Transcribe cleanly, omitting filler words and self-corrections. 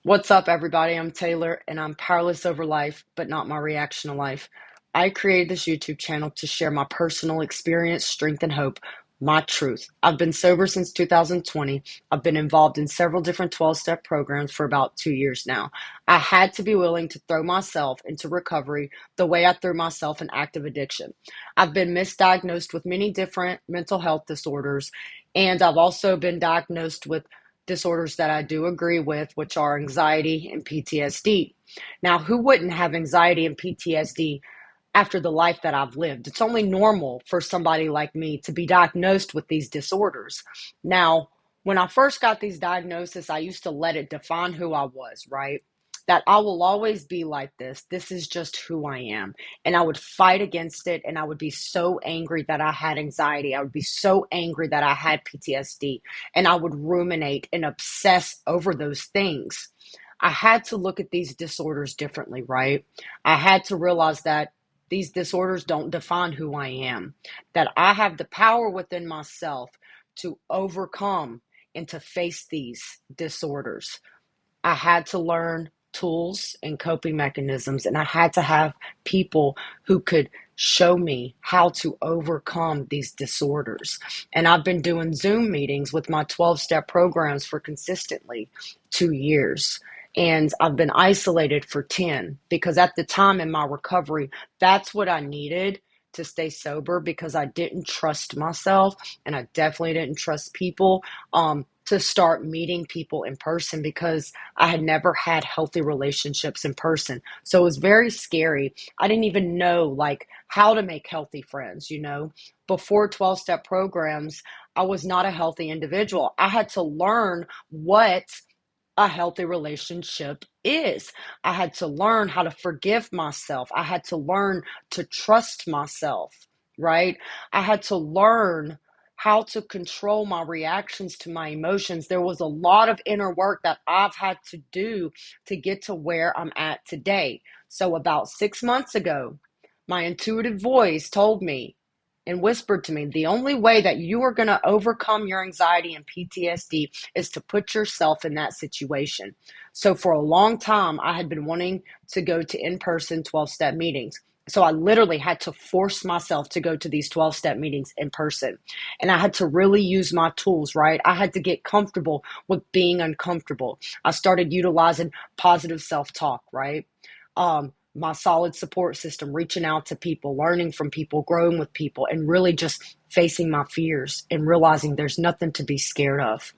What's up, everybody? I'm Taylor, and I'm powerless over life, but not my reaction to life. I created this YouTube channel to share my personal experience, strength, and hope, my truth. I've been sober since 2020. I've been involved in several different 12-step programs for about 2 years now. I had to be willing to throw myself into recovery the way I threw myself in active addiction. I've been misdiagnosed with many different mental health disorders, and I've also been diagnosed with disorders that I do agree with, which are anxiety and PTSD. Now, who wouldn't have anxiety and PTSD after the life that I've lived? It's only normal for somebody like me to be diagnosed with these disorders. Now, when I first got these diagnoses, I used to let it define who I was, right? That I will always be like this. This is just who I am. And I would fight against it. And I would be so angry that I had anxiety. I would be so angry that I had PTSD. And I would ruminate and obsess over those things. I had to look at these disorders differently, right? I had to realize that these disorders don't define who I am, that I have the power within myself to overcome and to face these disorders. I had to learn tools and coping mechanisms, and I had to have people who could show me how to overcome these disorders. And I've been doing Zoom meetings with my 12-step programs for consistently 2 years. And I've been isolated for 10 because at the time in my recovery, that's what I needed to stay sober because I didn't trust myself and I definitely didn't trust people. To start meeting people in person because I had never had healthy relationships in person. So it was very scary. I didn't even know like how to make healthy friends. Before 12-step programs, I was not a healthy individual. I had to learn what a healthy relationship is. I had to learn how to forgive myself. I had to learn to trust myself, right? I had to learn how to control my reactions to my emotions. There was a lot of inner work that I've had to do to get to where I'm at today. So, about 6 months ago, my intuitive voice told me and whispered to me, the only way that you are going to overcome your anxiety and PTSD is to put yourself in that situation. So for a long time, I had been wanting to go to in-person 12-step meetings. So I literally had to force myself to go to these 12-step meetings in person. And I had to really use my tools, right? I had to get comfortable with being uncomfortable. I started utilizing positive self-talk, right? My solid support system, reaching out to people, learning from people, growing with people, and really just facing my fears and realizing there's nothing to be scared of.